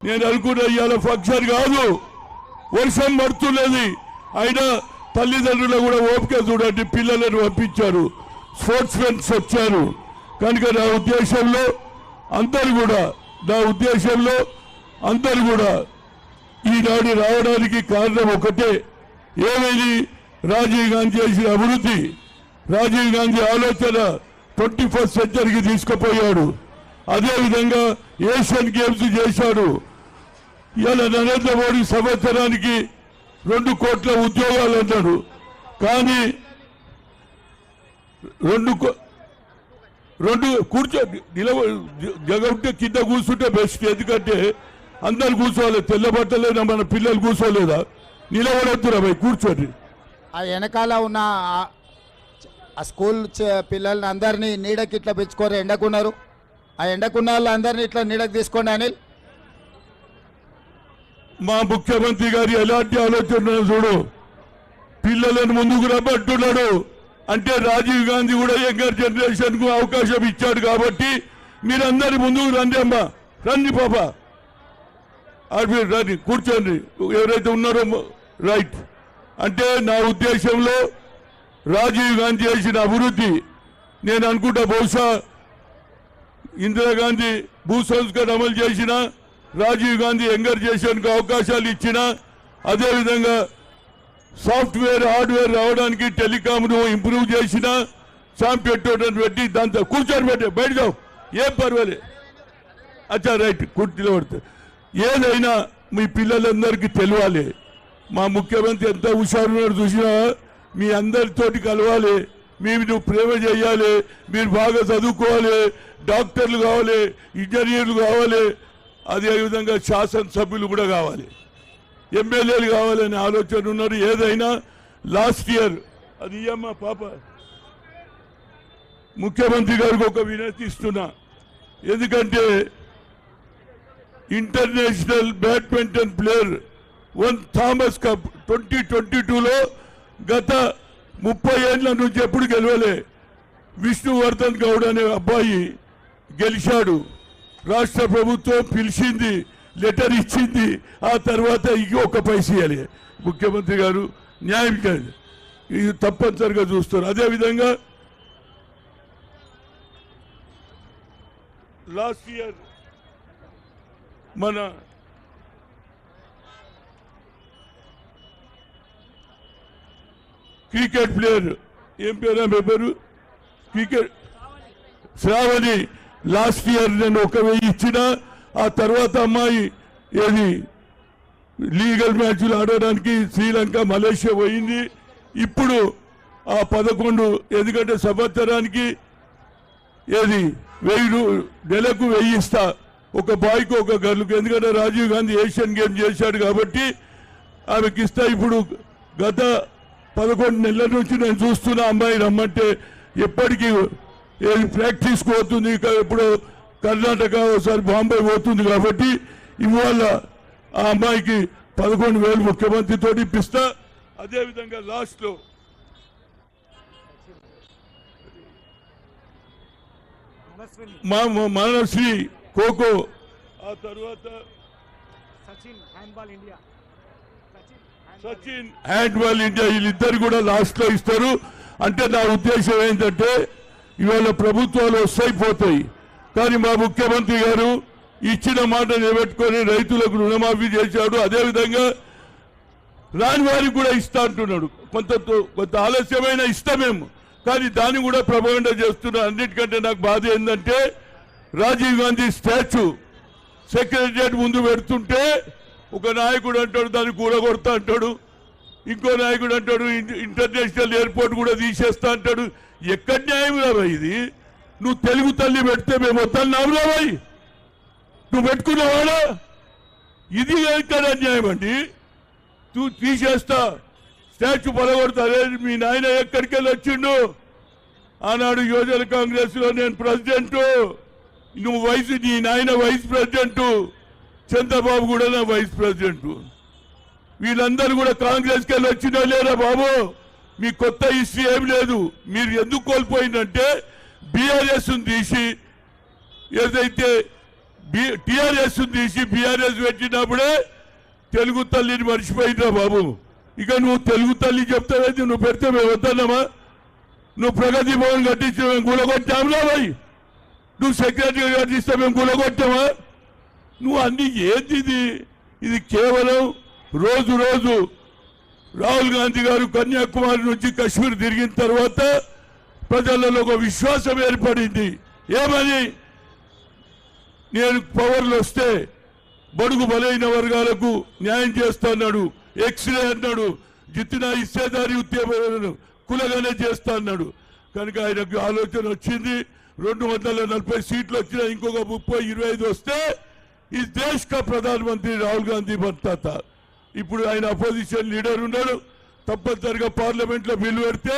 నేను అనుకున్న ఇవాళ ఫంక్షన్ కాదు, వర్షం పడుతున్నది అయినా తల్లిదండ్రులు కూడా ఓపిక చూడండి, పిల్లలను పంపించారు, స్పోర్ట్స్ మెన్స్ వచ్చారు. కనుక నా ఉద్దేశంలో అందరు కూడా ఈనాడు రావడానికి కారణం ఒకటే, ఏమైంది రాజీవ్ గాంధీ చేసిన అభివృద్ధి, రాజీవ్ గాంధీ ఆలోచన 21st సెంచరీకి తీసుకుపోయాడు. అదేవిధంగా ఏషియన్ గేమ్స్ చేశాడు. ఇలా నరేంద్ర మోడీ సంవత్సరానికి 2 కోట్ల ఉద్యోగాలు అన్నాడు, కానీ రెండు కూర్చో జగంటే కింద కూర్చుంటే బెస్ట్. ఎందుకంటే అందరు కూర్చోవాలి, తెల్ల బట్టలేదా మన పిల్లలు కూర్చోలేదా, నిలబడొద్దురా భయ్ కూర్చోండి. ఆ వెనకాల ఉన్న ఆ స్కూల్ పిల్లల్ని అందరినీ నీడకి ఇట్లా పెంచుకోరు, ఎండకున్నారు. ఆ ఎండకున్న వాళ్ళు అందరినీ ఇట్లా నీడకి తీసుకోండి. అనిల్, మా ముఖ్యమంత్రి గారు ఎలాంటి ఆలోచన చూడు, పిల్లలను ముందుకు రమ్మంటున్నాడు. అంటే రాజీవ్ గాంధీ కూడా యంగర్ జనరేషన్ కు అవకాశం ఇచ్చాడు. కాబట్టి మీరందరి ముందుకు రండి అమ్మా, రండి పాప, రండి కూర్చోండి ఎవరైతే ఉన్నారో. రైట్. అంటే నా ఉద్దేశంలో రాజీవ్ గాంధీ చేసిన అభివృద్ధి, నేను అనుకుంటా బహుశా ఇందిరాగాంధీ భూ సంస్కరణ అమలు చేసిన, రాజీవ్ గాంధీ యంగర్ జనరేషన్ కు అవకాశాలు ఇచ్చిన, అదేవిధంగా సాఫ్ట్వేర్ హార్డ్వేర్ రావడానికి టెలికామ్ను ఇంప్రూవ్ చేసిన, పెట్టడం పెట్టి దాంతో కూర్చొని పెట్టి బయట జావు, ఏం పర్వాలేదు. అచ్చా రైట్, కుర్చీలో పడుతుంది. ఏదైనా మీ పిల్లలందరికీ తెలియాలి, మా ముఖ్యమంత్రి ఎంత హుషారున్నాడు చూసినా, మీ అందరితోటి కలవాలి, మీరు ప్రేమ చేయాలి, మీరు బాగా చదువుకోవాలి, డాక్టర్లు కావాలి, ఇంజనీర్లు కావాలి, అదేవిధంగా శాసనసభ్యులు కూడా కావాలి, ఎమ్మెల్యేలు కావాలనే ఆలోచన ఉన్నారు. ఏదైనా లాస్ట్ ఇయర్ అది ఇయ్యమ్మా పాప, ముఖ్యమంత్రి గారికి ఒక వినతి ఇస్తున్నా. ఎందుకంటే international badminton player Thomas cup 2022లో గత 30 ఏళ్ల నుంచి ఎప్పుడు గెలవలే విష్ణువర్ధన్ గౌడ్ అనే అబ్బాయి గెలిచాడు. రాష్ట్ర ప్రభుత్వం పిలిచింది, లెటర్ ఇచ్చింది, ఆ తర్వాత ఇంకొక పైసా ఇవ్వాలి. ముఖ్యమంత్రి గారు న్యాయం కాదు, ఇది తప్పనిసరిగా చూస్తారు. అదేవిధంగా లాస్ట్ ఇయర్ మన క్రికెట్ ప్లేయర్ ఏం పేరు క్రికెట్ శ్రావణి, లాస్ట్ ఇయర్ నేను 1000 ఇచ్చిన, ఆ తర్వాత అమ్మాయి ఏది లీగల్ మ్యాచ్లు ఆడడానికి శ్రీలంక మలేషియా పోయింది. ఇప్పుడు ఆ 11 ఎందుకంటే సంవత్సరానికి ఏది 1000 నెలకు 1000 ఇస్తా, ఒక బాయ్కు ఒక గర్ల్కు. ఎందుకంటే రాజీవ్ గాంధీ ఏషియన్ గేమ్ చేశాడు కాబట్టి ఆమెకి ఇస్తా. ఇప్పుడు గత 11 నెలల నుంచి నేను చూస్తున్నా, అమ్మాయి రమ్మంటే ఎప్పటికీ ఏది ప్రాక్టీస్ పోతుంది, ఇప్పుడు కర్ణాటక ఒకసారి బాంబే పోతుంది. కాబట్టి ఇవాళ ఆ అమ్మాయికి 11,000 ముఖ్యమంత్రితో ఇప్పిస్తా. అదేవిధంగా లాస్ట్లో మనశ్రీ ఖోఖో, ఆ తర్వాత సచిన్ హ్యాండ్బాల్ ఇండియా, వీళ్ళిద్దరు కూడా లాస్ట్ లో ఇస్తారు. అంటే నా ఉద్దేశం ఏంటంటే ఇవాళ ప్రభుత్వాలు వస్తాయిపోతాయి, కానీ మా ముఖ్యమంత్రి గారు ఇచ్చిన మాట నిలబెట్టుకొని రైతులకు రుణమాఫీ చేశాడు. అదేవిధంగా రాని వారికి కూడా ఇస్తా అంటున్నాడు. కొంత ఆలస్యమైన ఇస్తామేమో, కానీ దాన్ని కూడా ప్రభావితం చేస్తున్నారు. అన్నిటికంటే నాకు బాధ ఏంటంటే రాజీవ్ గాంధీ స్టాచ్యూ సెక్రటరియట్ ముందు పెడుతుంటే ఒక నాయకుడు అంటాడు దాన్ని కూడగొడతా అంటాడు, ఇంకో నాయకుడు అంటాడు ఇంటర్నేషనల్ ఎయిర్పోర్ట్ కూడా తీసేస్తా అంటాడు. ఎక్కడ న్యాయం రాబాయి ఇది? నువ్వు తెలుగు తల్లి పెడితే మేము వద్దన్నావు రాబాయి, నువ్వు పెట్టుకున్నావాడా? ఇది ఎక్కడ అన్యాయం అండి? నువ్వు తీసేస్తా, స్టాచ్యూ పలగొడతా. అదే మీ నాయన ఎక్కడికి వెళ్ళి వచ్చిండు? ఆనాడు యువజన కాంగ్రెస్ లో నేను ప్రెసిడెంట్, నువ్వు నీ నాయన వైస్ ప్రెసిడెంట్, చంద్రబాబు కూడా నా వైస్ ప్రెసిడెంట్. వీళ్ళందరూ కూడా కాంగ్రెస్కి వెళ్ళి వచ్చినా లేరా బాబు? మీ కొత్త హిస్టరీ ఏం లేదు. మీరు ఎందుకు కోల్పోయిందంటే బీఆర్ఎస్ తీసి ఏదైతే టిఆర్ఎస్ తీసి బీఆర్ఎస్ పెట్టినప్పుడే తెలుగు తల్లిని మర్చిపోయిందా బాబు? ఇక నువ్వు తెలుగు తల్లి చెప్తావేంటి? నువ్వు పెడితే మేము వద్దన్నామా? నువ్వు ప్రగతి భవన్ కట్టించిన మేము కూలగొట్టాంలా భయ్. నువ్వు సెక్రటరీ కట్టిస్తే మేము కూలగొట్టామా? నువ్వు అన్ని ఏంది ఇది కేవలం రోజు రోజు రాహుల్ గాంధీ గారు కన్యాకుమారి నుంచి కశ్మీర్ తిరిగిన తర్వాత ప్రజలలో ఒక విశ్వాసం ఏర్పడింది. ఏమని? నేను పవర్లు వస్తే బడుగు బలైన వర్గాలకు న్యాయం చేస్తాడు, ఎక్స్రే అన్నాడు, జిత్తిన ఇచ్చేదారి ఉద్యమం కులగానే చేస్తా అన్నాడు. కనుక ఆయనకు ఆలోచన వచ్చింది. 240 సీట్లు వచ్చినా ఇంకొక 30-25 వస్తే ఈ దేశ్ కా ప్రధానమంత్రి రాహుల్ గాంధీ బంతాతా. ఇప్పుడు ఆయన అపోజిషన్ లీడర్ ఉన్నాడు. తప్పనిసరిగా పార్లమెంట్ లో బిల్లు పెడితే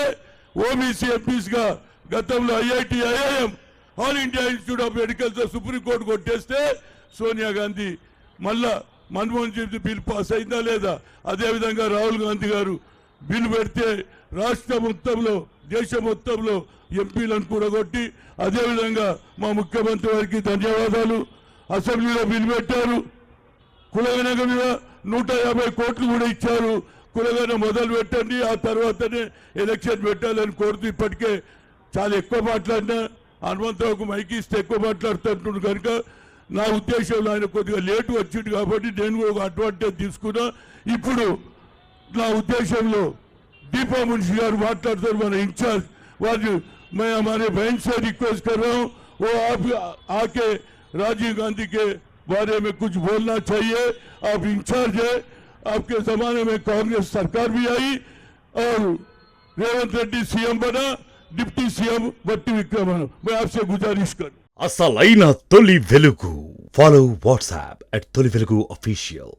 ఓబీసీ ఎంపీస్ గా గతంలో IIT, IIM, all India institute of medical తో సుప్రీంకోర్టు కొట్టేస్తే సోనియా గాంధీ మళ్ళా మన్మోహన్ సింగ్ బిల్ పాస్ అయిందా లేదా? అదేవిధంగా రాహుల్ గాంధీ గారు బిల్లు పెడితే రాష్ట్ర మొత్తంలో, దేశం మొత్తంలో ఎంపీలను కూడగొట్టి, అదేవిధంగా మా ముఖ్యమంత్రి వారికి ధన్యవాదాలు. అసెంబ్లీలో బిల్లు పెట్టారు. కులగణక మీద 150 కోట్లు కూడా ఇచ్చారు. కులగణ మొదలు పెట్టండి, ఆ తర్వాతనే ఎలక్షన్ పెట్టాలని కోరుతూ ఇప్పటికే చాలా ఎక్కువ మాట్లాడినా హనుమంతరావుకు మైకి ఇస్తే ఎక్కువ మాట్లాడుతుంటున్నాడు. కనుక నా ఉద్దేశంలో ఆయన కొద్దిగా లేటు వచ్చింది కాబట్టి నేను కూడా ఒక అడ్వాంటేజ్ తీసుకున్నా. ఇప్పుడు నా ఉద్దేశంలో दीपा मुंशी गाరు మాట్లాడతారు, మన इंचार्ज वाले। मैं हमारे बहन से रिक्वेस्ट कर रहा हूँ, वो आप आके राजीव गांधी के बारे में कुछ बोलना चाहिए। आप इंचार्ज है, आपके जमाने में कांग्रेस सरकार भी आई और रेवंत रेड्डी सीएम बना, डिप्टी सीएम भट्टी विक्रमन। मैं आपसे गुजारिश करूँ, అసలైన తొలి వెలుగు. ఫాలో వాట్సాప్ @తొలి వెలుగు official.